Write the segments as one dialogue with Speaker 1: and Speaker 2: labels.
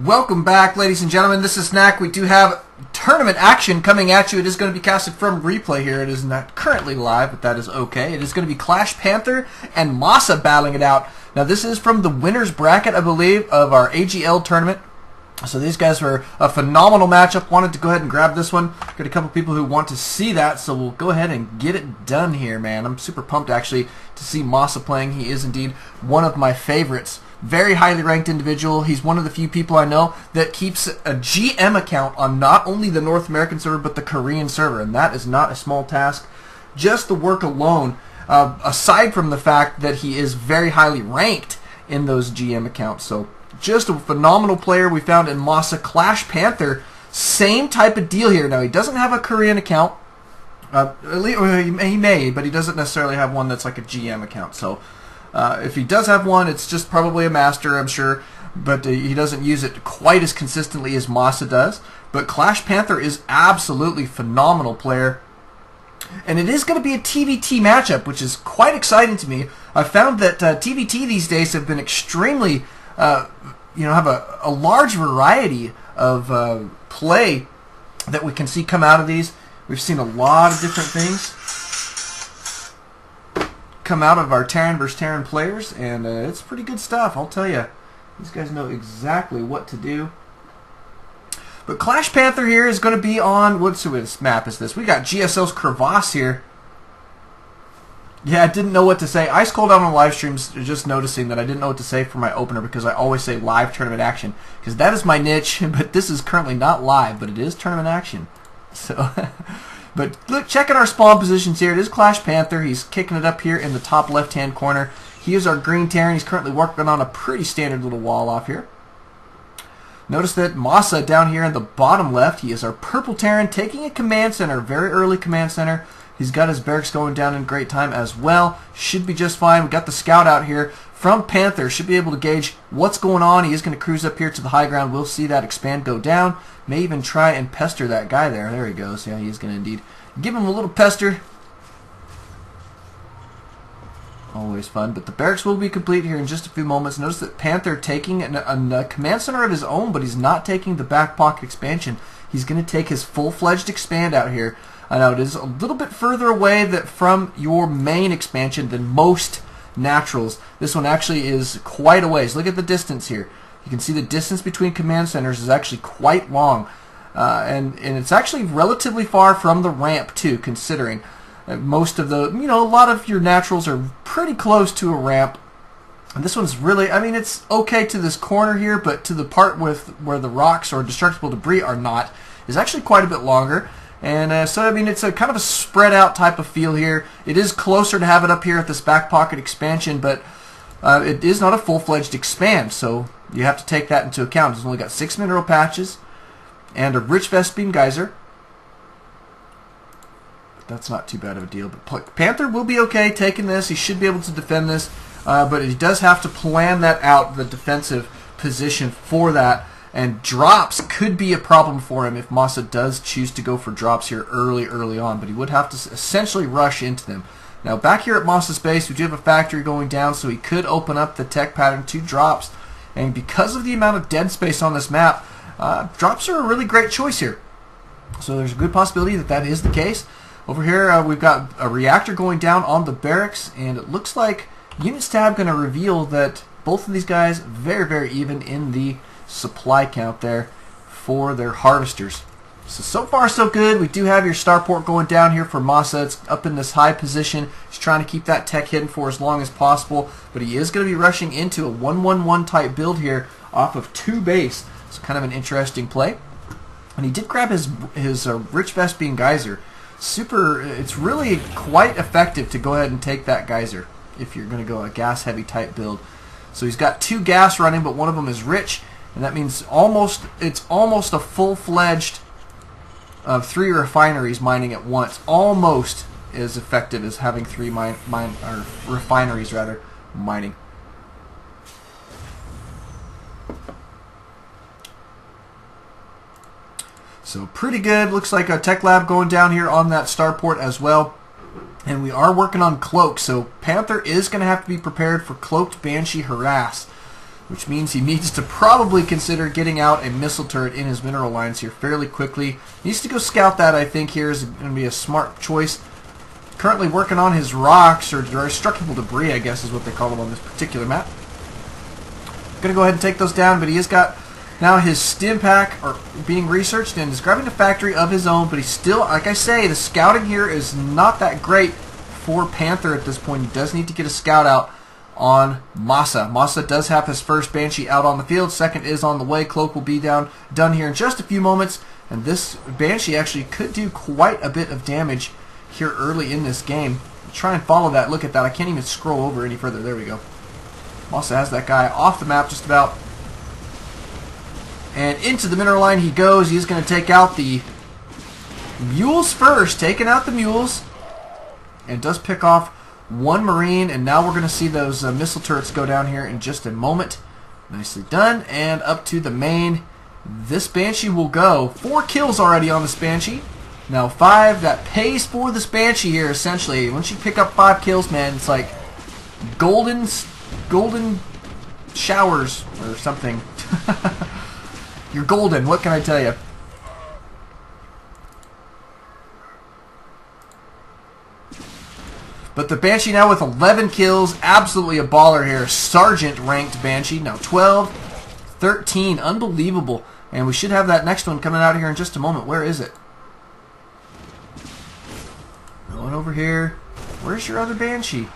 Speaker 1: Welcome back, ladies and gentlemen. This is Snack. We do have tournament action coming at you. It is going to be casted from replay here. It is not currently live, but that is okay. It is going to be ClashPanther and NMxMaSa battling it out. Now, this is from the winner's bracket, I believe, of our AGL tournament. So these guys were a phenomenal matchup. Wanted to go ahead and grab this one. Got a couple people who want to see that, so we'll go ahead and get it done here, man. I'm super pumped, actually, to see NMxMaSa playing. He is indeed one of my favorites. Very highly ranked individual. He's one of the few people I know that keeps a GM account on not only the North American server, but the Korean server, and that is not a small task. Just the work alone, aside from the fact that he is very highly ranked in those GM accounts. So just a phenomenal player we found in NMxMaSa. ClashPanther, same type of deal here. Now, he doesn't have a Korean account. He may, but he doesn't necessarily have one that's like a GM account. So if he does have one, it's just probably a master, I'm sure, but he doesn't use it quite as consistently as NMxMaSa does. But ClashPanther is absolutely phenomenal player. And it is going to be a TvT matchup, which is quite exciting to me. I found that TvT these days have been extremely, have a large variety of play that we can see come out of these. We've seen a lot of different things come out of our Terran vs. Terran players, and it's pretty good stuff, I'll tell you. These guys know exactly what to do. But ClashPanther here is going to be on, what's map is this? We got GSL's Crevasse here. Yeah, I didn't know what to say. Ice cold out on live streams, just noticing that I didn't know what to say for my opener because I always say live tournament action, because that is my niche, but this is currently not live, but it is tournament action. So... But look, checking our spawn positions here. It is ClashPanther. He's kicking it up here in the top left-hand corner. He is our green Terran. He's currently working on a pretty standard little wall off here. Notice that NMxMaSa down here in the bottom left, he is our purple Terran taking a command center, very early command center. He's got his barracks going down in great time as well. Should be just fine. We've got the scout out here from Panther. Should be able to gauge what's going on. He is going to cruise up here to the high ground. We'll see that expand go down. May even try and pester that guy there. There he goes. Yeah, he's going to indeed give him a little pester. Always fun. But the barracks will be complete here in just a few moments. Notice that Panther taking a command center of his own, but he's not taking the back pocket expansion. He's going to take his full-fledged expand out here. I know it is a little bit further away from your main expansion than most naturals. This one actually is quite a ways. Look at the distance here. You can see the distance between command centers is actually quite long. And it's actually relatively far from the ramp too, considering most of the, a lot of your naturals are pretty close to a ramp. And this one's really, it's okay to this corner here, but to the part where the rocks or destructible debris are not is actually quite a bit longer. And so, it's a kind of a spread out type of feel here. It is closer to have it up here at this back pocket expansion, but it is not a full-fledged expand, so you have to take that into account. It's only got 6 mineral patches and a rich Vespene geyser. That's not too bad of a deal. But Panther will be okay taking this. He should be able to defend this, but he does have to plan that out, the defensive position for that. And drops could be a problem for him if NMxMaSa does choose to go for drops here early on, but he would have to essentially rush into them. Now, back here at NMxMaSa's base, we do have a factory going down, so he could open up the tech pattern to drops. And because of the amount of dead space on this map, drops are a really great choice here. So there's a good possibility that that is the case. Over here, we've got a reactor going down on the barracks, and it looks like Unit Stab going to reveal that both of these guys very, very even in the supply count there for their harvesters. So far so good. We do have your starport going down here for NMxMaSa. It's up in this high position. He's trying to keep that tech hidden for as long as possible, but he is going to be rushing into a 1-1-1 type build here off of 2 base. So kind of an interesting play. And he did grab his rich Vespene geyser. It's really quite effective to go ahead and take that geyser if you're going to go a gas heavy type build. So he's got 2 gas running, but one of them is rich. And that means it's almost a full-fledged 3 refineries mining at once. Almost as effective as having 3 refineries rather mining. So pretty good. Looks like a tech lab going down here on that starport as well. And we are working on cloaks. So Panther is going to have to be prepared for cloaked Banshee harass. which means he needs to probably consider getting out a missile turret in his mineral lines here fairly quickly. He needs to go scout that, I think, here is going to be a smart choice. Currently working on his rocks, or destructible debris, I guess is what they call them on this particular map. Going to go ahead and take those down, but he has got now his stim pack are being researched and is grabbing a factory of his own, but he's still, like I say, the scouting here is not that great for Panther at this point. He does need to get a scout out on Masa. Masa does have his first Banshee out on the field. Second is on the way. Cloak will be done here in just a few moments, and this Banshee actually could do quite a bit of damage here early in this game. Try and follow that. Look at that. I can't even scroll over any further. There we go. Masa has that guy off the map just about. And into the mineral line he goes. He's going to take out the mules first. Taking out the mules. And does pick off one Marine. And now we're going to see those missile turrets go down here in just a moment. Nicely done. And up to the main. This Banshee will go. 4 kills already on this Banshee. Now 5. That pays for this Banshee here, essentially. Once you pick up 5 kills, man, it's like golden showers or something. You're golden, what can I tell you? But the Banshee now with 11 kills, absolutely a baller here. Sergeant ranked Banshee, now 12, 13, unbelievable. And we should have that next one coming out here in just a moment. Where is it? Going over here. Where's your other Banshee?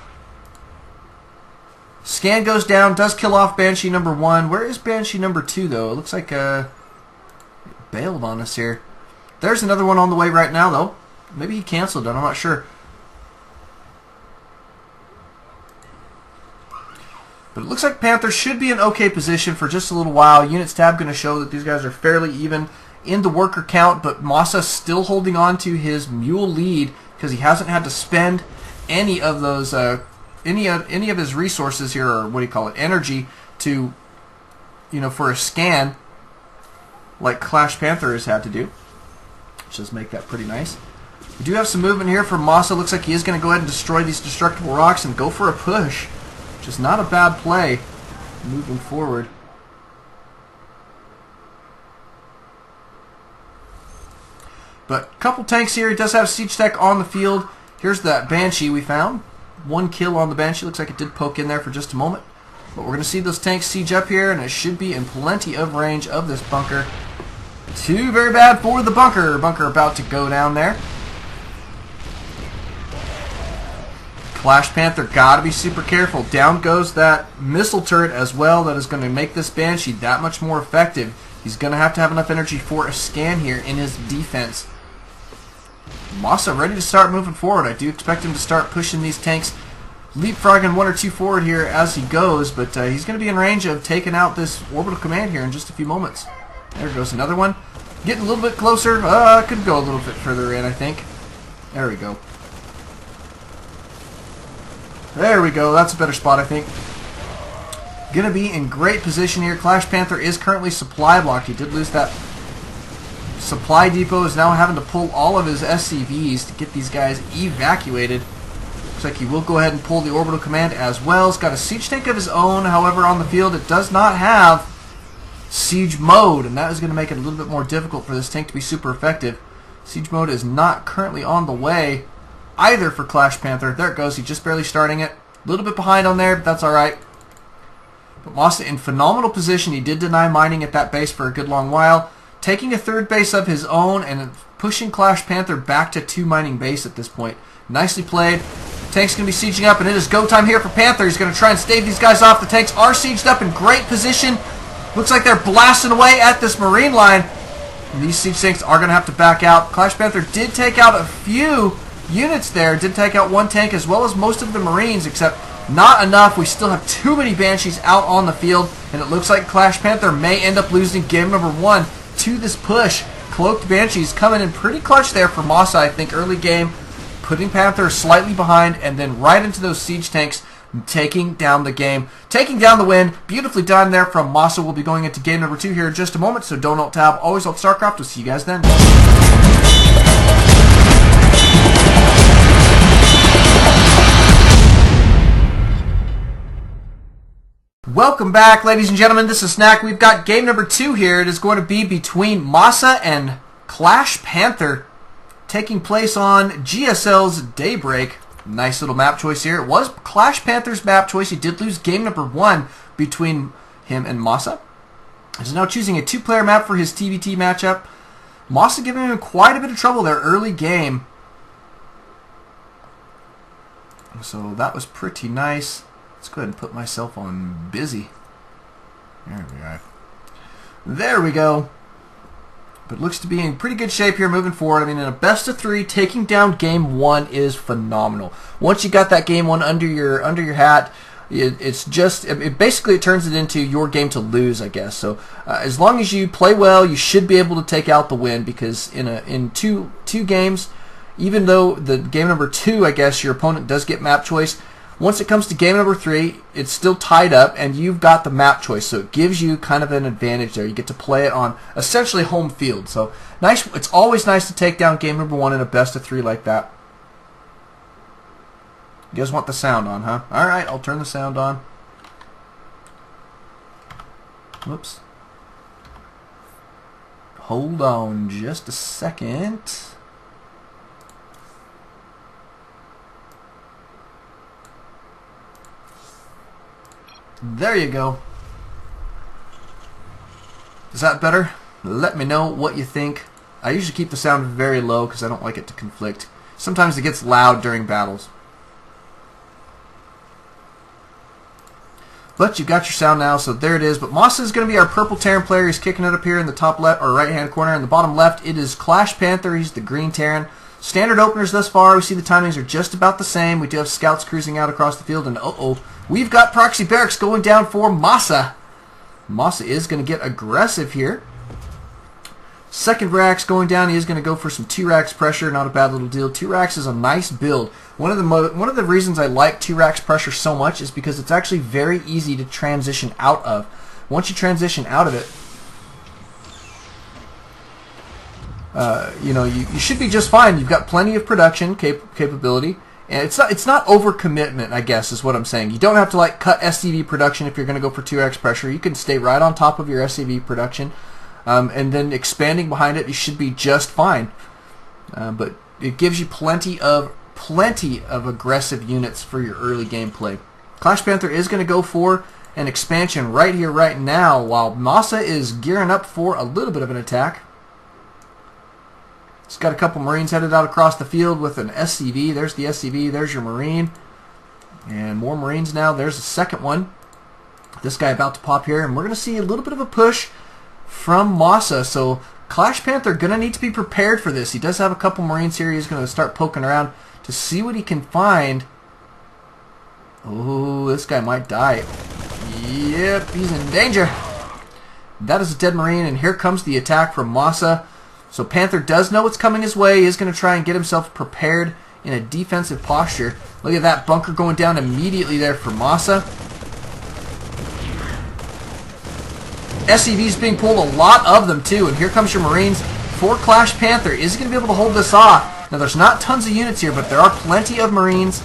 Speaker 1: Scan goes down, does kill off Banshee number 1. Where is Banshee number 2, though? It looks like it bailed on us here. There's another one on the way right now, though. Maybe he canceled it, I'm not sure. But it looks like Panther should be in okay position for just a little while. Units tab going to show that these guys are fairly even in the worker count, but Masa still holding on to his mule lead because he hasn't had to spend any of those any of his resources here, or what do you call it, energy, to, you know, for a scan like ClashPanther has had to do, which does make that pretty nice. We do have some movement here from Masa. Looks like he is going to go ahead and destroy these destructible rocks and go for a push, which is not a bad play moving forward. But a couple tanks here. He does have Siege Tech on the field. Here's that Banshee we found. 1 kill on the Banshee. Looks like it did poke in there for just a moment. But we're going to see those tanks siege up here, and it should be in plenty of range of this bunker. Too very bad for the bunker. Bunker about to go down there. ClashPanther got to be super careful. Down goes that missile turret as well. That is going to make this Banshee that much more effective. He's going to have enough energy for a scan here in his defense. Masa ready to start moving forward. I do expect him to start pushing these tanks, leapfrogging 1 or 2 forward here as he goes, but he's going to be in range of taking out this orbital command here in just a few moments. There goes another one. Getting a little bit closer. Could go a little bit further in, I think. There we go. There we go. That's a better spot, I think. Going to be in great position here. ClashPanther is currently supply blocked. He did lose that supply depot, is now having to pull all of his SCVs to get these guys evacuated. Looks like he will go ahead and pull the orbital command as well. He's got a siege tank of his own, however, on the field. It does not have siege mode, and that is going to make it a little bit more difficult for this tank to be super effective. Siege mode is not currently on the way either for ClashPanther. There it goes. He's just barely starting it. A little bit behind on there, but that's alright. But Masa in phenomenal position. He did deny mining at that base for a good long while, taking a 3rd base of his own and pushing ClashPanther back to 2 mining base at this point. Nicely played. Tank's going to be sieging up, and it is go time here for Panther. He's going to try and stave these guys off. The tanks are sieged up in great position. Looks like they're blasting away at this marine line. And these siege tanks are going to have to back out. ClashPanther did take out a few units there. Did take out 1 tank as well as most of the marines, except not enough. We still have too many Banshees out on the field, and it looks like ClashPanther may end up losing game number 1 to this push. Cloaked Banshees coming in pretty clutch there for Masa, I think, early game, putting Panther slightly behind, and then right into those siege tanks, taking down the game, taking down the win. Beautifully done there from Masa. We'll be going into game number 2 here in just a moment, so don't alt-tab, always alt-StarCraft. We'll see you guys then. Welcome back, ladies and gentlemen. This is Snack. We've got game number 2 here. It is going to be between NMxMaSa and ClashPanther, taking place on GSL's Daybreak. Nice little map choice here. It was ClashPanther's map choice. He did lose game number 1 between him and NMxMaSa. He's now choosing a 2-player map for his TvT matchup. NMxMaSa giving him quite a bit of trouble there early game. So that was pretty nice. Let's go ahead and put myself on busy. There we go. There we go. But looks to be in pretty good shape here moving forward. I mean, in a best of 3, taking down game 1 is phenomenal. Once you got that game 1 under your hat, it turns it into your game to lose, I guess. So as long as you play well, you should be able to take out the win, because in two games, even though the game number 2, I guess, your opponent does get map choice, once it comes to game number 3, it's still tied up, and you've got the map choice, so it gives you kind of an advantage there. You get to play it on essentially home field. So nice. It's always nice to take down game number 1 in a best of 3 like that. You guys want the sound on, huh? All right, I'll turn the sound on. Whoops. Hold on just a second. There you go. Is that better? Let me know what you think. I usually keep the sound very low because I don't like it to conflict. Sometimes it gets loud during battles. But you've got your sound now, so there it is. But NMxMaSa is going to be our purple Terran player. He's kicking it up here in the top left or right hand corner. In the bottom left, it is ClashPanther. He's the green Terran. Standard openers thus far. We see the timings are just about the same. We do have scouts cruising out across the field, and we've got proxy barracks going down for NMxMaSa. NMxMaSa is going to get aggressive here. Second racks going down. He is going to go for some 2 racks pressure. Not a bad little deal. 2 racks is a nice build. One of the reasons I like 2 racks pressure so much is because it's actually very easy to transition out of. Once you transition out of it, you should be just fine. You've got plenty of production capability, and it's not overcommitment, I guess, is what I'm saying. You don't have to cut SCV production if you're going to go for 2x pressure. You can stay right on top of your SCV production, and then expanding behind it, you should be just fine. But it gives you plenty of aggressive units for your early gameplay. ClashPanther is going to go for an expansion right here, right now, while NMxMaSa is gearing up for a little bit of an attack. He's got a couple Marines headed out across the field with an SCV. There's the SCV. There's your Marine. And more Marines now. There's a second one. This guy about to pop here. And we're going to see a little bit of a push from NMxMaSa. So ClashPanther going to need to be prepared for this. He does have a couple Marines here. He's going to start poking around to see what he can find. Oh, this guy might die. Yep, he's in danger. That is a dead Marine. And here comes the attack from NMxMaSa. So Panther does know what's coming his way. He is going to try and get himself prepared in a defensive posture. Look at that bunker going down immediately there for NMxMaSa. SCVs being pulled, a lot of them too. And here comes your Marines for ClashPanther. Is he going to be able to hold this off? Now there's not tons of units here, but there are plenty of Marines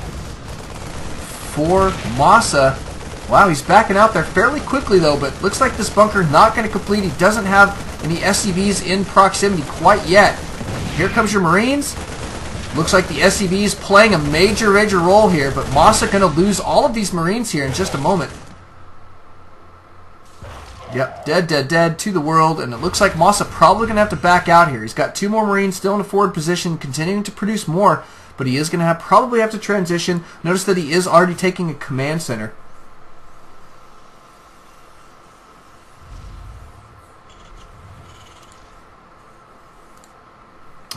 Speaker 1: for NMxMaSa. Wow, he's backing out there fairly quickly though, but looks like this bunker not going to complete. He doesn't have any SCVs in proximity quite yet. Here comes your Marines. Looks like the SCVs playing a major role here, but NMxMaSa going to lose all of these Marines here in just a moment. Yep, dead to the world, and it looks like NMxMaSa probably going to have to back out here. He's got 2 more Marines still in a forward position, continuing to produce more, but he is going to probably have to transition. Notice that he is already taking a command center.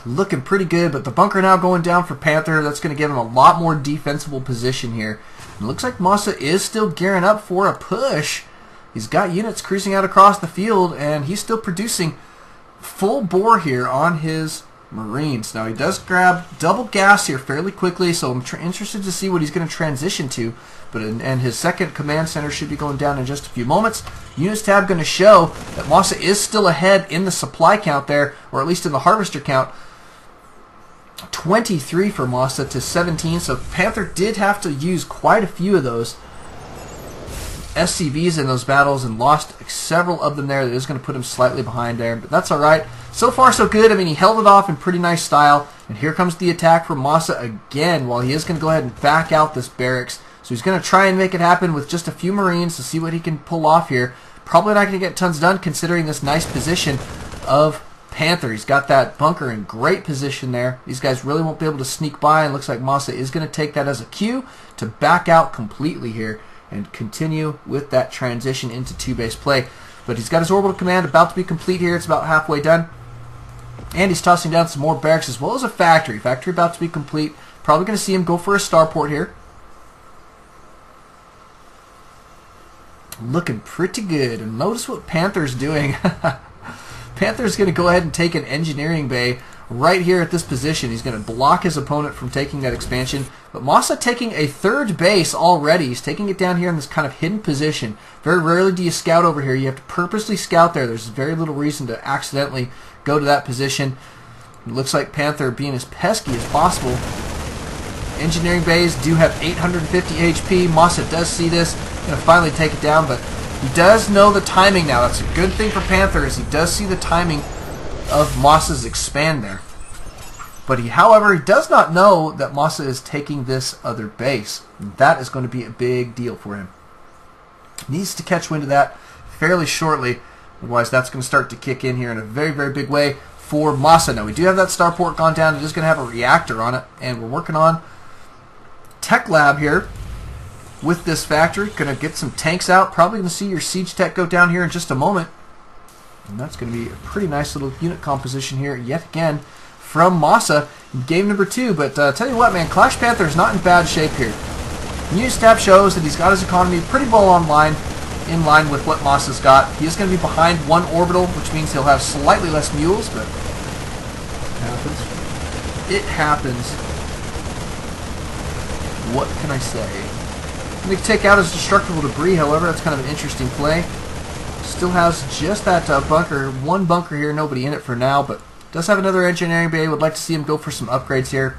Speaker 1: Looking pretty good, but the bunker now going down for Panther. That's going to give him a lot more defensible position here. It looks like NMxMaSa is still gearing up for a push. He's got units cruising out across the field, and he's still producing full bore here on his Marines. Now he does grab double gas here fairly quickly, so I'm interested to see what he's going to transition to. But and his second command center should be going down in just a few moments. Units tab going to show that NMxMaSa is still ahead in the supply count there, or at least in the harvester count. 23 for NMxMaSa to 17, so Panther did have to use quite a few of those. SCVs in those battles and lost several of them there. That is going to put him slightly behind there, but that's all right. So far, so good. I mean, he held it off in pretty nice style, and here comes the attack from NMxMaSa again, while he is going to go ahead and back out this barracks. So he's going to try and make it happen with just a few Marines to see what he can pull off here. Probably not going to get tons done considering this nice position of Panther. He's got that bunker in great position there. These guys really won't be able to sneak by, and looks like NMxMaSa is going to take that as a cue to back out completely here and continue with that transition into two-base play. But he's got his orbital command about to be complete here. It's about halfway done. And he's tossing down some more barracks as well as a factory. Factory about to be complete. Probably going to see him go for a starport here. Looking pretty good. And notice what Panther's doing. Panther's going to go ahead and take an engineering bay right here at this position. He's going to block his opponent from taking that expansion. But NMxMaSa taking a third base already. He's taking it down here in this kind of hidden position. Very rarely do you scout over here. You have to purposely scout there. There's very little reason to accidentally go to that position. It looks like Panther being as pesky as possible. Engineering bays do have 850 HP. NMxMaSa does see this. Going to finally take it down, but he does know the timing now. That's a good thing for Panther, is he does see the timing of NMxMaSa's expand there. But however, he does not know that NMxMaSa is taking this other base. That is going to be a big deal for him. He needs to catch wind of that fairly shortly. Otherwise, that's going to start to kick in here in a very, very big way for NMxMaSa. Now, we do have that starport gone down. It is going to have a reactor on it, and we're working on Tech Lab here with this factory. Going to get some tanks out. Probably going to see your siege tech go down here in just a moment. And that's going to be a pretty nice little unit composition here yet again from NMxMaSa in game number 2. But tell you what, man, ClashPanther is not in bad shape here. News tab shows that he's got his economy pretty well in line with what NMxMaSa's got. He is going to be behind one orbital, which means he'll have slightly less mules, but it happens. It happens. What can I say? Going to take out his destructible debris, however. That's kind of an interesting play. Still has just that bunker, one bunker here, nobody in it for now, but does have another engineering bay. Would like to see him go for some upgrades here.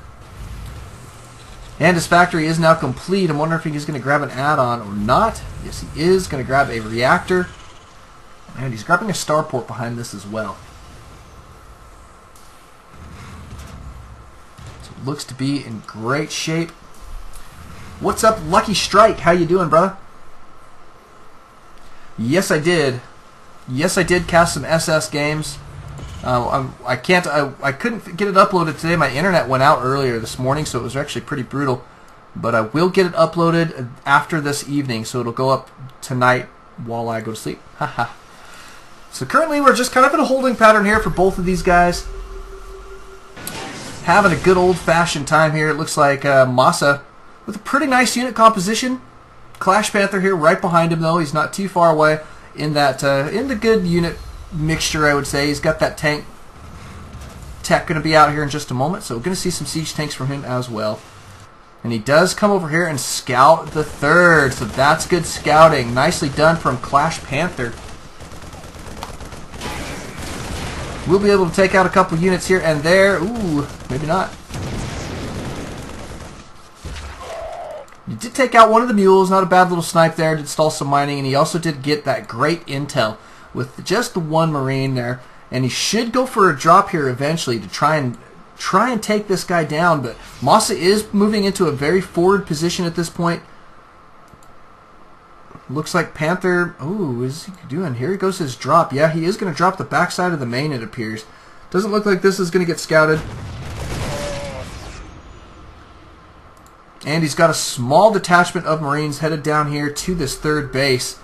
Speaker 1: And his factory is now complete. I'm wondering if he's going to grab an add-on or not. Yes, he is going to grab a reactor. And he's grabbing a starport behind this as well. So it looks to be in great shape. What's up, Lucky Strike? How you doing, brother? Yes, I did. Yes, I did cast some SS games. I couldn't get it uploaded today. My internet went out earlier this morning, so it was actually pretty brutal. But I will get it uploaded after this evening, so it'll go up tonight while I go to sleep. Haha. So currently we're just kind of in a holding pattern here for both of these guys. Having a good old-fashioned time here. It looks like NMxMaSa with a pretty nice unit composition. ClashPanther here right behind him, though. He's not too far away in that in the good unit mixture, I would say. He's got that tank tech going to be out here in just a moment, so we're going to see some siege tanks from him as well. And he does come over here and scout the third, so that's good scouting. Nicely done from ClashPanther. We'll be able to take out a couple units here and there. Ooh, maybe not. He did take out one of the mules, not a bad little snipe there, did stall some mining, and he also did get that great intel with just the one Marine there. And he should go for a drop here eventually to try and take this guy down, but NMxMaSa is moving into a very forward position at this point. Looks like Panther, ooh, what is he doing? Here he goes his drop. Yeah, he is going to drop the backside of the main, it appears. Doesn't look like this is going to get scouted. And he's got a small detachment of Marines headed down here to this third base.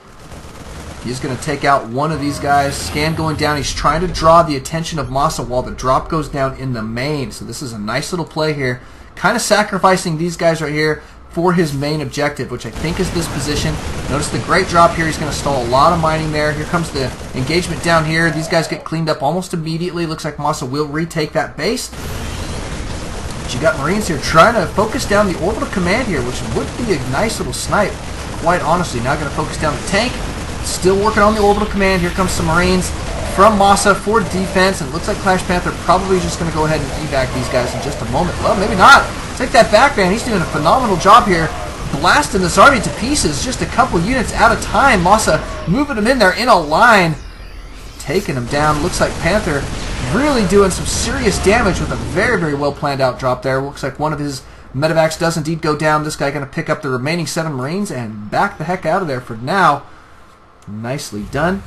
Speaker 1: He's going to take out one of these guys. Scan going down. He's trying to draw the attention of NMxMaSa while the drop goes down in the main. So this is a nice little play here. Kind of sacrificing these guys right here for his main objective, which I think is this position. Notice the great drop here. He's going to stall a lot of mining there. Here comes the engagement down here. These guys get cleaned up almost immediately. Looks like NMxMaSa will retake that base. But you got Marines here trying to focus down the orbital command here, which would be a nice little snipe, quite honestly. Now going to focus down the tank. Still working on the orbital command. Here comes some Marines from NMxMaSa for defense, and it looks like ClashPanther probably just going to go ahead and evac these guys in just a moment. Well, maybe not. Take that back, man. He's doing a phenomenal job here, blasting this army to pieces. Just a couple units at a time. MxMaSa moving them in there in a line, taking them down. Looks like Panther really doing some serious damage with a very, very well planned out drop there. Looks like one of his medevacs does indeed go down. This guy going to pick up the remaining 7 Marines and back the heck out of there for now. Nicely done.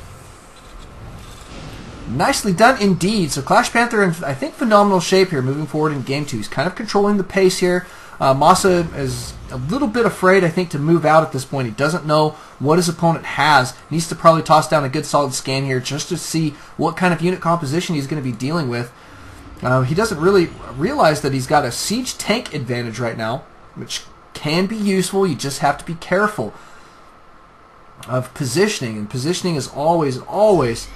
Speaker 1: Nicely done indeed. So ClashPanther in, I think, phenomenal shape here moving forward in Game 2. He's kind of controlling the pace here. MxMaSa is a little bit afraid, I think, to move out at this point. He doesn't know what his opponent has. Needs to probably toss down a good solid scan here just to see what kind of unit composition he's going to be dealing with. He doesn't really realize that he's got a siege tank advantage right now, which can be useful. You just have to be careful of positioning, and positioning is always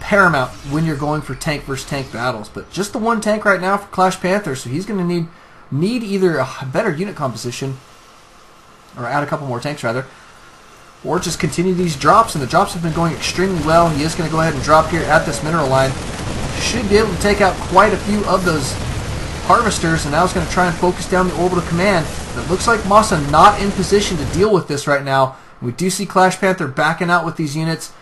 Speaker 1: paramount when you're going for tank versus tank battles. But just the one tank right now for ClashPanther, so he's going to need either a better unit composition, or add a couple more tanks rather, or just continue these drops, and the drops have been going extremely well. He is going to go ahead and drop here at this mineral line. Should be able to take out quite a few of those harvesters, and now he's going to try and focus down the orbital command. It looks like MxMaSa not in position to deal with this right now. We do see ClashPanther backing out with these units.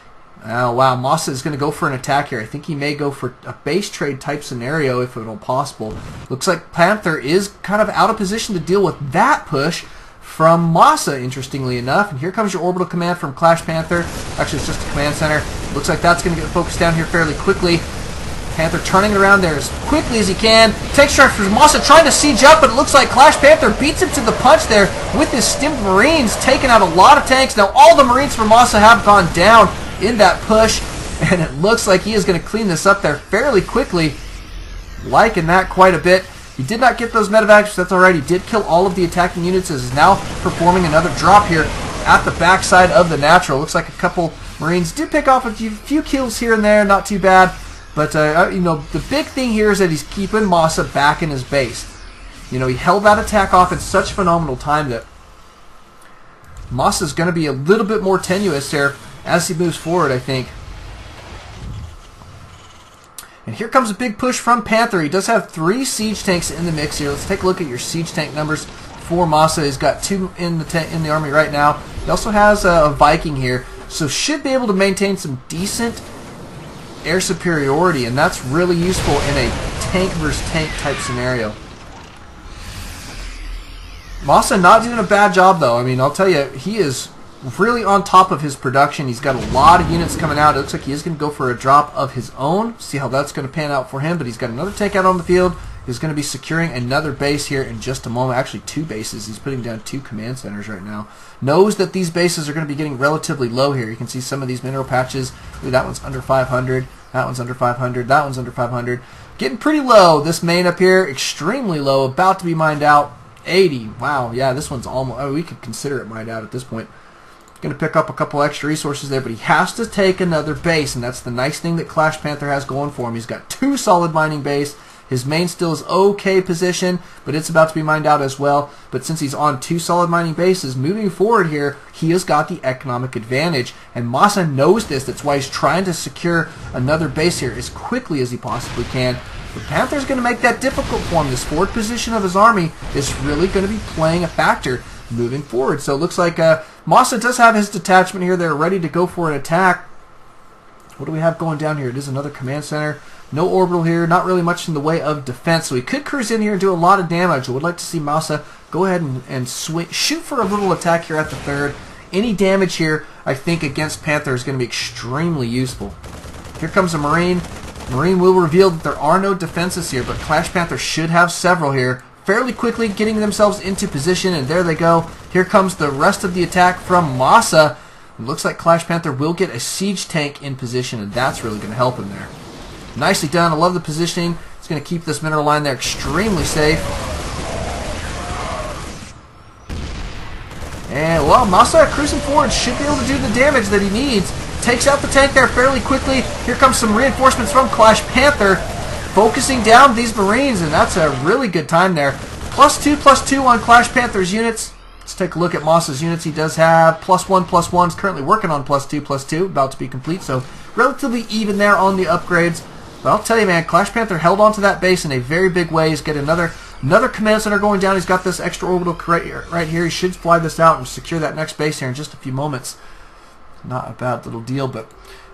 Speaker 1: Oh wow, MxMaSa is going to go for an attack here. I think he may go for a base trade type scenario if at all possible. Looks like Panther is kind of out of position to deal with that push from MxMaSa, interestingly enough. And here comes your orbital command from ClashPanther. Actually, it's just a command center. Looks like that's going to get focused down here fairly quickly. Panther turning it around there as quickly as he can. Tank strike for MxMaSa trying to siege up, but it looks like ClashPanther beats him to the punch there with his stimmed Marines, taking out a lot of tanks. Now all the Marines for MxMaSa have gone down in that push, and it looks like he is going to clean this up there fairly quickly. Liking that quite a bit. He did not get those medevacs, that's alright. He did kill all of the attacking units, as is now performing another drop here at the backside of the natural. Looks like a couple Marines did pick off a few kills here and there, not too bad. But you know, the big thing here is that he's keeping MxMaSa back in his base. You know, he held that attack off in such phenomenal time that MxMaSa is going to be a little bit more tenuous here as he moves forward, I think. And here comes a big push from Panther. He does have 3 siege tanks in the mix here. Let's take a look at your siege tank numbers for MxMaSa. He's got 2 in the army right now. He also has a Viking here, so should be able to maintain some decent air superiority, and that's really useful in a tank versus tank type scenario. MxMaSa not doing a bad job though. I mean, I'll tell you, he is really on top of his production. He's got a lot of units coming out. It looks like he is going to go for a drop of his own. See how that's going to pan out for him. But he's got another tank out on the field. He's going to be securing another base here in just a moment. Actually, 2 bases. He's putting down 2 command centers right now. Knows that these bases are going to be getting relatively low here. You can see some of these mineral patches. Ooh, that one's under 500. That one's under 500. That one's under 500. Getting pretty low. This main up here, extremely low. About to be mined out. 80. Wow. Yeah, this one's almost... Oh, we could consider it mined out at this point. Going to pick up a couple extra resources there, but he has to take another base, and that's the nice thing that ClashPanther has going for him. He's got 2 solid mining base. His main still is okay position, but it's about to be mined out as well. But since he's on 2 solid mining bases, moving forward here, he has got the economic advantage, and MxMaSa knows this. That's why he's trying to secure another base here as quickly as he possibly can. But Panther's going to make that difficult for him. This forward position of his army is really going to be playing a factor moving forward. So it looks like MxMaSa does have his detachment here. They're ready to go for an attack. What do we have going down here? It is another command center. No orbital here. Not really much in the way of defense. So he could cruise in here and do a lot of damage. I would like to see MxMaSa go ahead and shoot for a little attack here at the 3rd. Any damage here, I think, against Panther is going to be extremely useful. Here comes a Marine. Marine will reveal that there are no defenses here, but ClashPanther should have several here. Fairly quickly getting themselves into position, and there they go. Here comes the rest of the attack from MxMaSa. It looks like ClashPanther will get a siege tank in position, and that's really going to help him there. Nicely done. I love the positioning. It's going to keep this mineral line there extremely safe. And, well, MxMaSa cruising forward should be able to do the damage that he needs. Takes out the tank there fairly quickly. Here comes some reinforcements from ClashPanther, focusing down these Marines, and that's a really good time there. +2/+2 on ClashPanther's units. Let's take a look at MxMaSa's units. He does have +1/+1. He's currently working on +2/+2, about to be complete, so relatively even there on the upgrades. But I'll tell you, man, ClashPanther held onto that base in a very big way. He's getting another Another command center going down. He's got this extra orbital right here. He should fly this out and secure that next base here in just a few moments. Not a bad little deal, but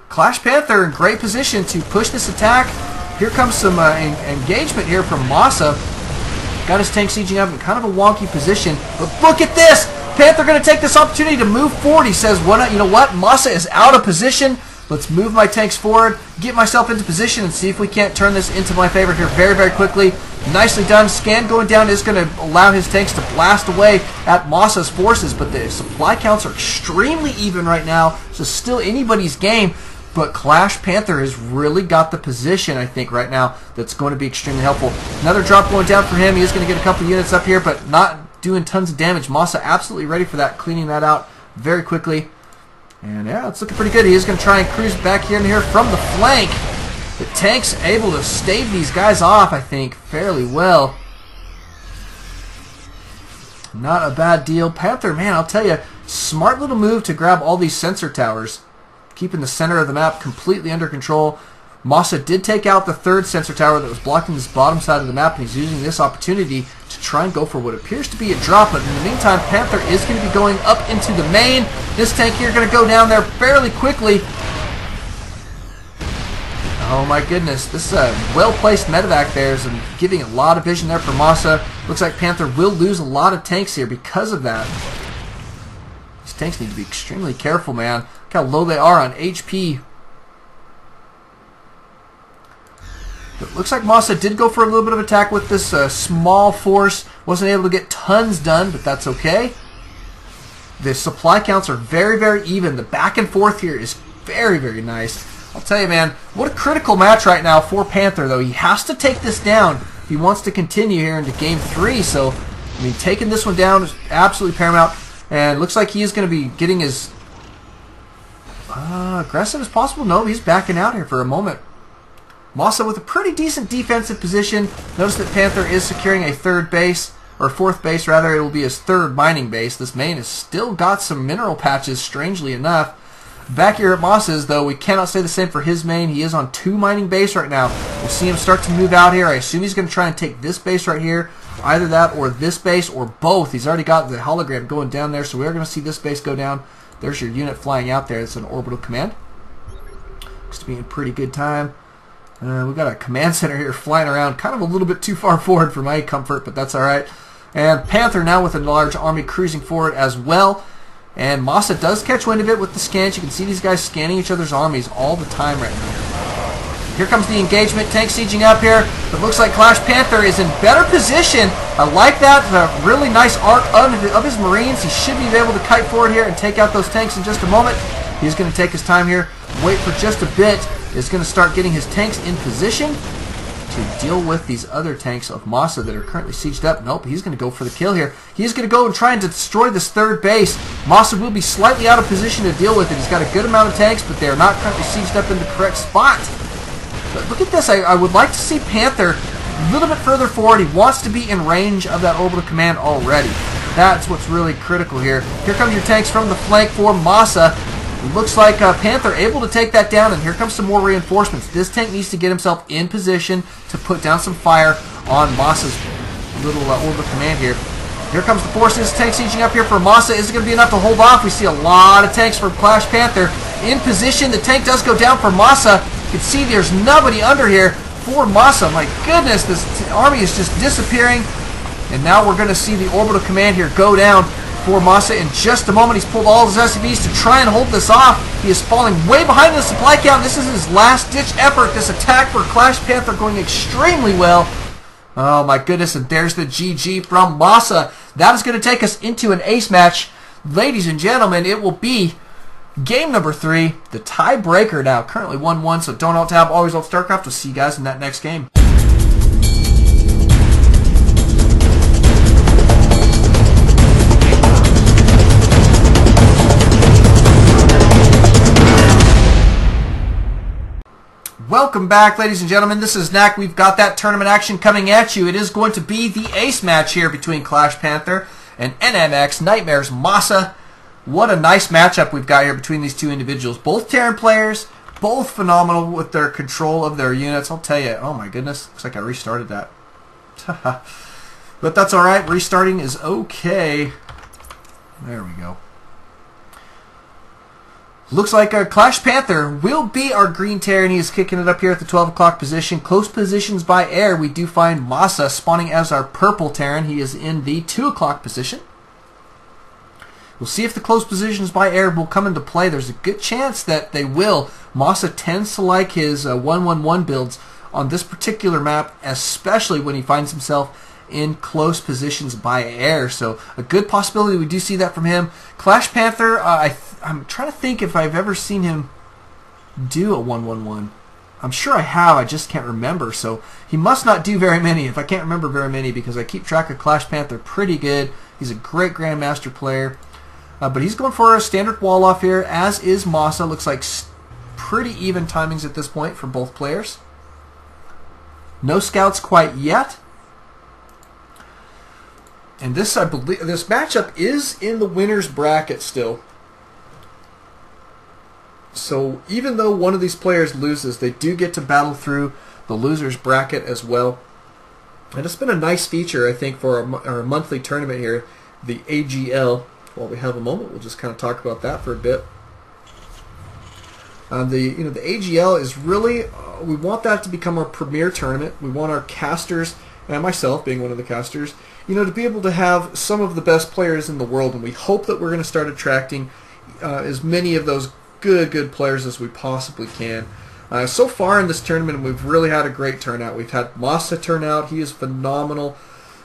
Speaker 1: ClashPanther in great position to push this attack. Here comes some engagement here from NMxMaSa. Got his tank sieging up in kind of a wonky position, but look at this! Panther going to take this opportunity to move forward. He says, "What? You know what? NMxMaSa is out of position. Let's move my tanks forward, get myself into position, and see if we can't turn this into my favor here very, very quickly." Nicely done. Scan going down is going to allow his tanks to blast away at NMxMaSa's forces, but the supply counts are extremely even right now, so still anybody's game. But ClashPanther has really got the position, I think, right now that's going to be extremely helpful. Another drop going down for him. He is going to get a couple units up here, but not doing tons of damage. NMxMaSa absolutely ready for that, cleaning that out very quickly. And yeah, it's looking pretty good. He is going to try and cruise back here and here from the flank. The tank's able to stave these guys off, I think, fairly well. Not a bad deal. Panther, man, I'll tell you, smart little move to grab all these sensor towers, keeping the center of the map completely under control. NMxMaSa did take out the third sensor tower that was blocking this bottom side of the map, and he's using this opportunity to try and go for what appears to be a drop. But in the meantime, Panther is going to be going up into the main. This tank here going to go down there fairly quickly. Oh my goodness, this well-placed medevac there is giving a lot of vision there for NMxMaSa. Looks like Panther will lose a lot of tanks here because of that. These tanks need to be extremely careful, man. Look how low they are on HP. It looks like NMxMaSa did go for a little bit of attack with this small force. Wasn't able to get tons done, but that's okay. The supply counts are very, very even. The back and forth here is very, very nice. I'll tell you, man, what a critical match right now for Panther, though. He has to take this down if he wants to continue here into Game 3. So, I mean, taking this one down is absolutely paramount. And it looks like he is going to be getting as aggressive as possible. No, he's backing out here for a moment. NMxMaSa with a pretty decent defensive position. Notice that Panther is securing a third base, or fourth base rather. It will be his third mining base. This main has still got some mineral patches, strangely enough. Back here at NMxMaSa's, though, we cannot say the same for his main. He is on 2 mining base right now. We'll see him start to move out here. I assume he's going to try and take this base right here. Either that or this base or both. He's already got the hologram going down there, so we're going to see this base go down. There's your unit flying out there. It's an orbital command. Looks to be in pretty good time. We've got a command center here flying around, kind of a little bit too far forward for my comfort, but that's all right. And Panther now with a large army cruising forward as well. And NMxMaSa does catch wind of it with the scans. You can see these guys scanning each other's armies all the time right now. Here comes the engagement. Tank sieging up here. It looks like ClashPanther is in better position. I like that. The really nice arc of his Marines. He should be able to kite forward here and take out those tanks in just a moment. He's going to take his time here, wait for just a bit. Is going to start getting his tanks in position to deal with these other tanks of NMxMaSa that are currently sieged up. Nope, he's going to go for the kill here. He's going to go and try and destroy this third base. NMxMaSa will be slightly out of position to deal with it. He's got a good amount of tanks, but they are not currently sieged up in the correct spot. But look at this. I would like to see Panther a little bit further forward. He wants to be in range of that orbital command already. That's what's really critical here. Here comes your tanks from the flank for NMxMaSa. It looks like Panther able to take that down, and here comes some more reinforcements. This tank needs to get himself in position to put down some fire on NMxMaSa's little orbital command here. Here comes the forces. Tank sieging up here for NMxMaSa. Is it going to be enough to hold off? We see a lot of tanks for ClashPanther in position. The tank does go down for NMxMaSa. You can see there's nobody under here for NMxMaSa. My goodness, this army is just disappearing. And now we're going to see the orbital command here go down for NMxMaSa in just a moment. He's pulled all his SCVs to try and hold this off. He is falling way behind in the supply count. This is his last-ditch effort. This attack for ClashPanther going extremely well. Oh my goodness, and there's the GG from NMxMaSa. That is going to take us into an ace match. Ladies and gentlemen, it will be game number 3, the tiebreaker now. Currently 1-1, so don't alt-tab, always alt-StarCraft. We'll see you guys in that next game. Welcome back, ladies and gentlemen. This is Knack. We've got that tournament action coming at you. It is going to be the ace match here between ClashPanther and NMxMaSa. What a nice matchup we've got here between these two individuals. Both Terran players, both phenomenal with their control of their units. I'll tell you, oh my goodness, looks like I restarted that. But that's all right. Restarting is okay. There we go. Looks like our ClashPanther will be our green Terran. He is kicking it up here at the 12 o'clock position. Close positions by air. We do find NMxMaSa spawning as our purple Terran. He is in the 2 o'clock position. We'll see if the close positions by air will come into play. There's a good chance that they will. NMxMaSa tends to like his 1-1-1 builds on this particular map, especially when he finds himself in close positions by air. So a good possibility we do see that from him. ClashPanther, I'm trying to think if I've ever seen him do a 1-1-1. I'm sure I have, I just can't remember. So he must not do very many, if I can't remember very many, because I keep track of ClashPanther pretty good. He's a great Grandmaster player. But he's going for a standard wall off here, as is NMxMaSa. Looks like pretty even timings at this point for both players. No scouts quite yet. And this, I believe, this matchup is in the winner's bracket still. So even though one of these players loses, they do get to battle through the loser's bracket as well. And it's been a nice feature, I think, for our monthly tournament here, the AGL. While we have a moment, we'll just kind of talk about that for a bit. The AGL is really, we want that to become our premier tournament. We want our casters, and myself being one of the casters, to be able to have some of the best players in the world, and we hope that we're going to start attracting as many of those good players as we possibly can. So far in this tournament, we've really had a great turnout. We've had NMxMaSa turn out. He is phenomenal.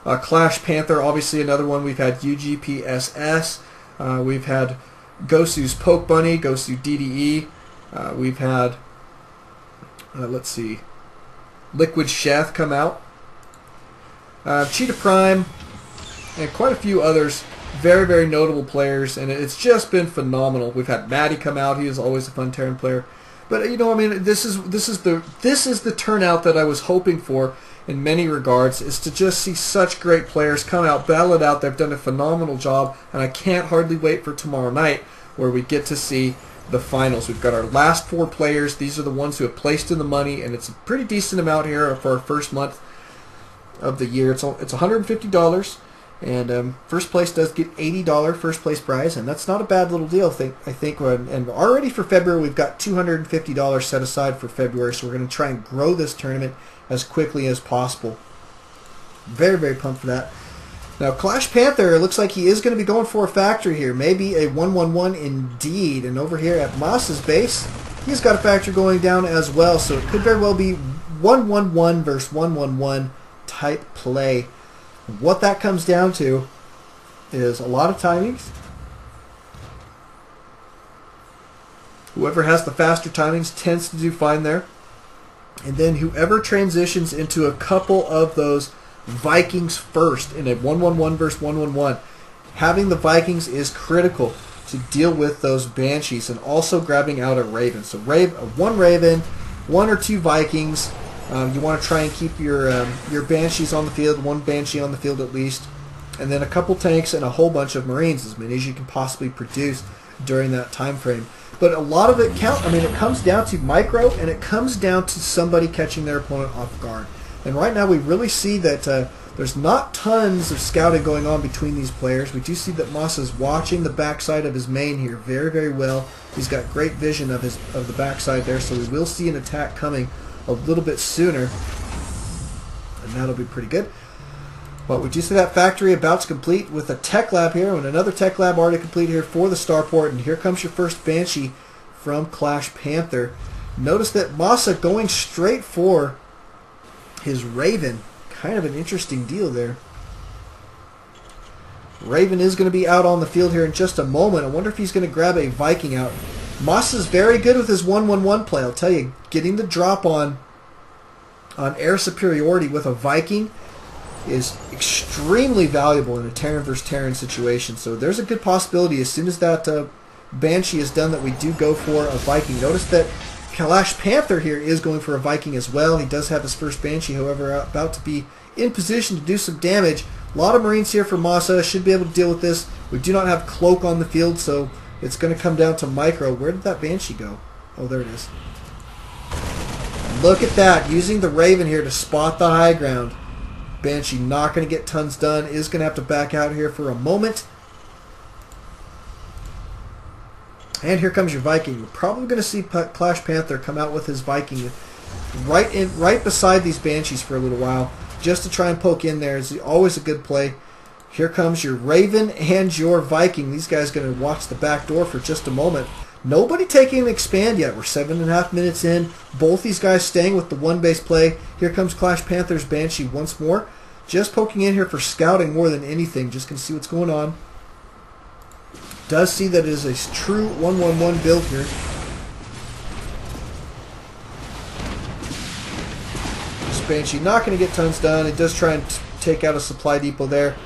Speaker 1: ClashPanther, obviously another one. We've had UGPSS. We've had Gosu's Poke Bunny, Gosu DDE. We've had, let's see, Liquid Sheth come out. Cheetah Prime, and quite a few others. Very notable players, and it's just been phenomenal. We've had Maddie come out. He is always a fun Terran player. But this is the turnout that I was hoping for in many regards, is to just see such great players come out, battle it out. They've done a phenomenal job, and I can't hardly wait for tomorrow night where we get to see the finals. We've got our last 4 players. These are the ones who have placed in the money, and it's a pretty decent amount here for our first month of the year. It's $150, and first place does get $80 first place prize, and that's not a bad little deal. I think, and already for February we've got $250 set aside for February, so we're going to try and grow this tournament as quickly as possible. Very pumped for that. Now ClashPanther, it looks like he is going to be going for a factory here, maybe a 1-1-1 indeed. And over here at NMxMaSa's base, he's got a factory going down as well, so it could very well be 1-1-1 versus 1-1-1 type play. What that comes down to is a lot of timings. Whoever has the faster timings tends to do fine there. And then whoever transitions into a couple of those Vikings first in a 1-1-1 versus 1-1-1, having the Vikings is critical to deal with those Banshees, and also grabbing out a Raven. So one Raven, 1 or 2 Vikings. You want to try and keep your Banshees on the field, 1 Banshee on the field at least, and then a couple tanks and a whole bunch of Marines, as many as you can possibly produce during that time frame. But a lot of it it comes down to micro, and it comes down to somebody catching their opponent off guard. And right now we really see that there's not tons of scouting going on between these players. We do see that NMxMaSa is watching the backside of his main here very well. He's got great vision of the backside there, so we will see an attack coming a little bit sooner, and that'll be pretty good. But we do see that factory about to complete with a tech lab here, and another tech lab already complete here for the starport. And here comes your first Banshee from ClashPanther. Notice that NMxMaSa going straight for his Raven. Kind of an interesting deal there. Raven is going to be out on the field here in just a moment. I wonder if he's going to grab a Viking out. NMxMaSa's very good with his 1-1-1 play. I'll tell you, getting the drop on air superiority with a Viking is extremely valuable in a Terran versus Terran situation. So there's a good possibility as soon as that Banshee is done that we do go for a Viking. Notice that ClashPanther here is going for a Viking as well. He does have his first Banshee, however, about to be in position to do some damage. A lot of Marines here for NMxMaSa. Should be able to deal with this. We do not have Cloak on the field, so it's going to come down to micro. Where did that Banshee go? Oh, there it is. Look at that, using the Raven here to spot the high ground. Banshee not going to get tons done. Is going to have to back out here for a moment. And here comes your Viking. We're probably going to see ClashPanther come out with his Viking right beside these Banshees for a little while, just to try and poke in there. Is always a good play. Here comes your Raven and your Viking. These guys are going to watch the back door for just a moment. Nobody taking an expand yet. We're 7.5 minutes in. Both these guys staying with the one base play. Here comes ClashPanther's Banshee once more. Just poking in here for scouting more than anything. Just going to see what's going on. Does see that it is a true 1-1-1 build here. This Banshee not going to get tons done. It does try and take out a supply depot there.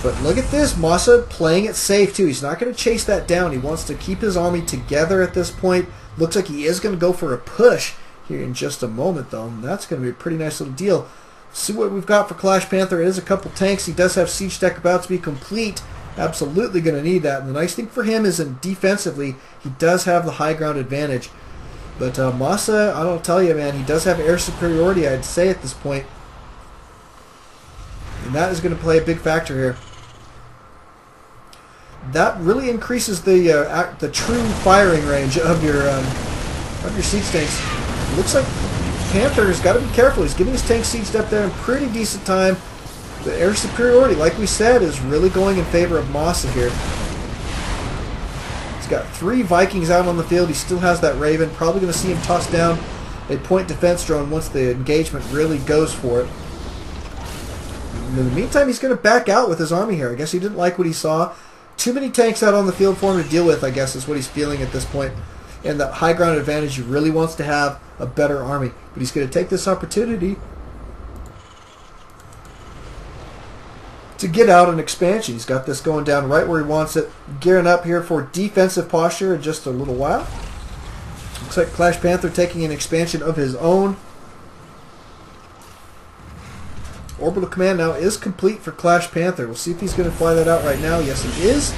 Speaker 1: But look at this, MxMaSa playing it safe too. He's not going to chase that down. He wants to keep his army together at this point. Looks like he is going to go for a push here in just a moment though. And that's going to be a pretty nice little deal. See what we've got for ClashPanther. It is a couple tanks. He does have siege deck about to be complete. Absolutely going to need that. And the nice thing for him is defensively, he does have the high ground advantage. But MxMaSa, I don't tell you, man, he does have air superiority, I'd say, at this point. And that is going to play a big factor here. That really increases the true firing range of your siege tanks. It looks like Panther's got to be careful. He's getting his tank sieged up there in pretty decent time. The air superiority, like we said, is really going in favor of MxMaSa here. He's got 3 Vikings out on the field. He still has that Raven. Probably going to see him toss down a point defense drone once the engagement really goes for it. In the meantime, he's going to back out with his army here. I guess he didn't like what he saw. Too many tanks out on the field for him to deal with, I guess, is what he's feeling at this point. And that high ground advantage, he really wants to have a better army. But he's going to take this opportunity to get out an expansion. He's got this going down right where he wants it. Gearing up here for defensive posture in just a little while. Looks like ClashPanther taking an expansion of his own. Orbital command now is complete for ClashPanther. We'll see if he's going to fly that out right now. Yes, he is.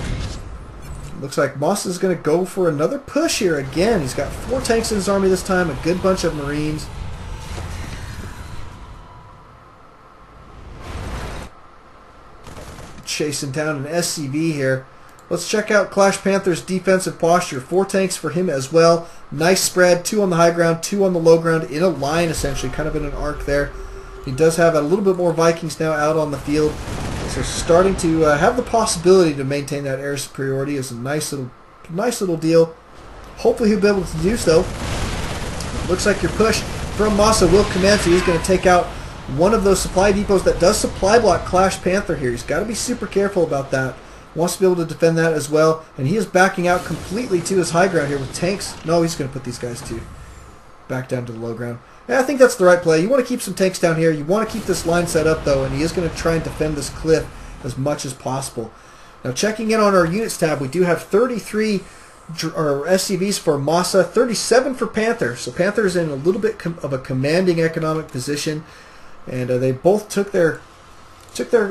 Speaker 1: Looks like MxMaSa is going to go for another push here again. He's got 4 tanks in his army this time, a good bunch of Marines. Chasing down an SCV here. Let's check out ClashPanther's defensive posture. 4 tanks for him as well. Nice spread. 2 on the high ground, 2 on the low ground, in a line essentially, kind of in an arc there. He does have a little bit more Vikings now out on the field. So starting to have the possibility to maintain that air superiority is a nice little deal. Hopefully he'll be able to do so. Looks like your push from MxMaSa will commence. He's going to take out one of those supply depots that does supply block ClashPanther here. He's got to be super careful about that. Wants to be able to defend that as well. And he is backing out completely to his high ground here with tanks. No, he's going to put these guys to back down to the low ground. Yeah, I think that's the right play. You want to keep some tanks down here. You want to keep this line set up, though, and he is going to try and defend this cliff as much as possible. Now, checking in on our units tab, we do have 33 SCVs for MxMaSa, 37 for Panther. So Panther's in a little bit of a commanding economic position, and they both took their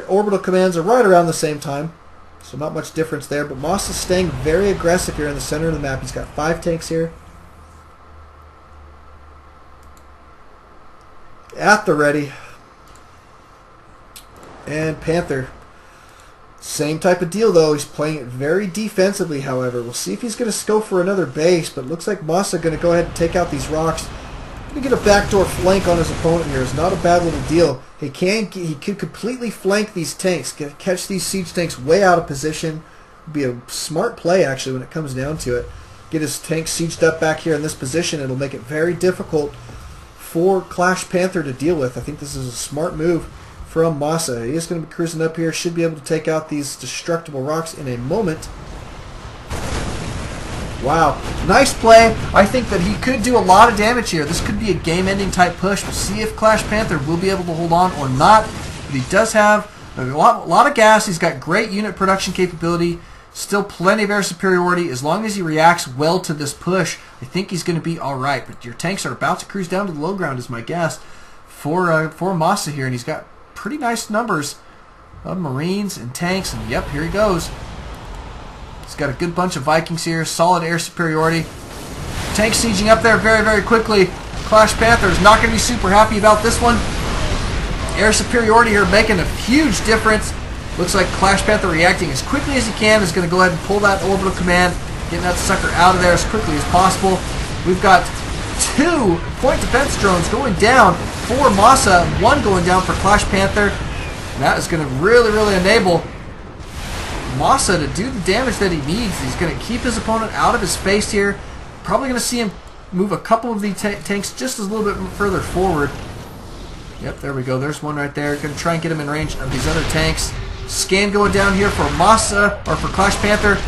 Speaker 1: orbital commands right around the same time. So not much difference there, but MxMaSa's staying very aggressive here in the center of the map. He's got 5 tanks here at the ready. And Panther, same type of deal though. He's playing it very defensively, however. We'll see if he's going to go for another base, but it looks like MxMaSa going to go ahead and take out these rocks. Going to get a backdoor flank on his opponent here. It's not a bad little deal. He could completely flank these tanks, catch these siege tanks way out of position. Would be a smart play actually when it comes down to it. Get his tanks sieged up back here in this position. It'll make it very difficult for ClashPanther to deal with. I think this is a smart move from MxMaSa. He is going to be cruising up here. Should be able to take out these destructible rocks in a moment. Wow. Nice play. I think that he could do a lot of damage here. This could be a game-ending type push. We'll see if ClashPanther will be able to hold on or not. But he does have a lot of gas. He's got great unit production capability. Still plenty of air superiority. As long as he reacts well to this push, I think he's going to be all right. But your tanks are about to cruise down to the low ground, is my guess, for MxMaSa here. And he's got pretty nice numbers of Marines and tanks. And yep, here he goes. He's got a good bunch of Vikings here. Solid air superiority. Tank sieging up there very, very quickly. ClashPanther is not going to be super happy about this one. air superiority here making a huge difference. Looks like ClashPanther reacting as quickly as he can is going to go ahead and pull that orbital command, getting that sucker out of there as quickly as possible. We've got 2 point defense drones going down for NMxMaSa, 1 going down for ClashPanther. And that is going to really, really enable NMxMaSa to do the damage that he needs. He's going to keep his opponent out of his face here. Probably going to see him move a couple of the tanks just a little bit further forward. Yep, there we go. There's one right there. Going to try and get him in range of these other tanks. Scan going down here for NMxMaSa, or for ClashPanther.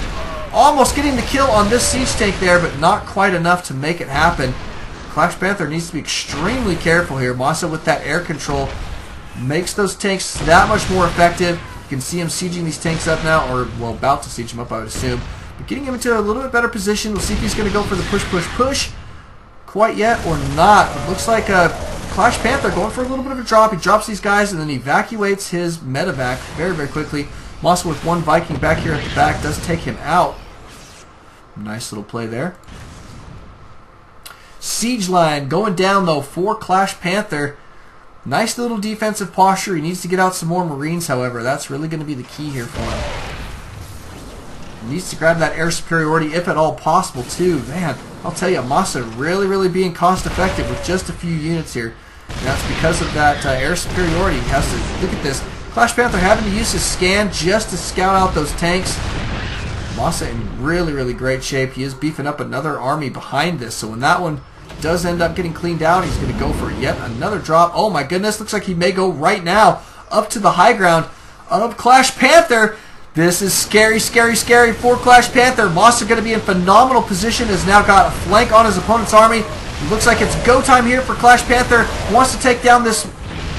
Speaker 1: Almost getting the kill on this siege tank there, but not quite enough to make it happen. ClashPanther needs to be extremely careful here. NMxMaSa with that air control makes those tanks that much more effective. You can see him sieging these tanks up now, or, well, about to siege them up, I would assume. But getting him into a little bit better position. We'll see if he's going to go for the push, push, push. Quite yet or not. It looks like ClashPanther going for a little bit of a drop. He drops these guys and then evacuates his medevac very, very quickly. NMxMaSa with 1 Viking back here at the back does take him out. Nice little play there. Siege line going down though for ClashPanther. Nice little defensive posture. He needs to get out some more Marines, however. That's really going to be the key here for him. He needs to grab that air superiority if at all possible too. Man, I'll tell you, NMxMaSa really, really being cost effective with just a few units here. And that's because of that air superiority. He has to look at this. ClashPanther having to use his scan just to scout out those tanks. NMxMaSa in really, really great shape. He is beefing up another army behind this. So when that one does end up getting cleaned out, he's going to go for yet another drop. Oh my goodness, looks like he may go right now up to the high ground of ClashPanther. This is scary, scary, scary for ClashPanther. NMxMaSa going to be in phenomenal position. Has now got a flank on his opponent's army. It looks like it's go time here for ClashPanther. Wants to take down this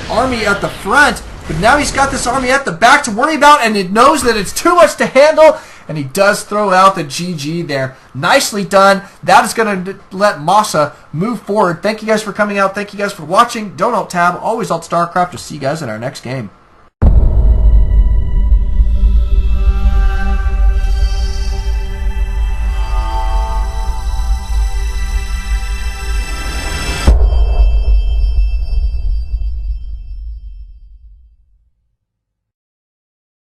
Speaker 1: army at the front, but now he's got this army at the back to worry about, and it knows that it's too much to handle, and he does throw out the GG there. Nicely done. That is going to let NMxMaSa move forward. Thank you guys for coming out. Thank you guys for watching. Don't alt tab. Always alt StarCraft. We'll see you guys in our next game.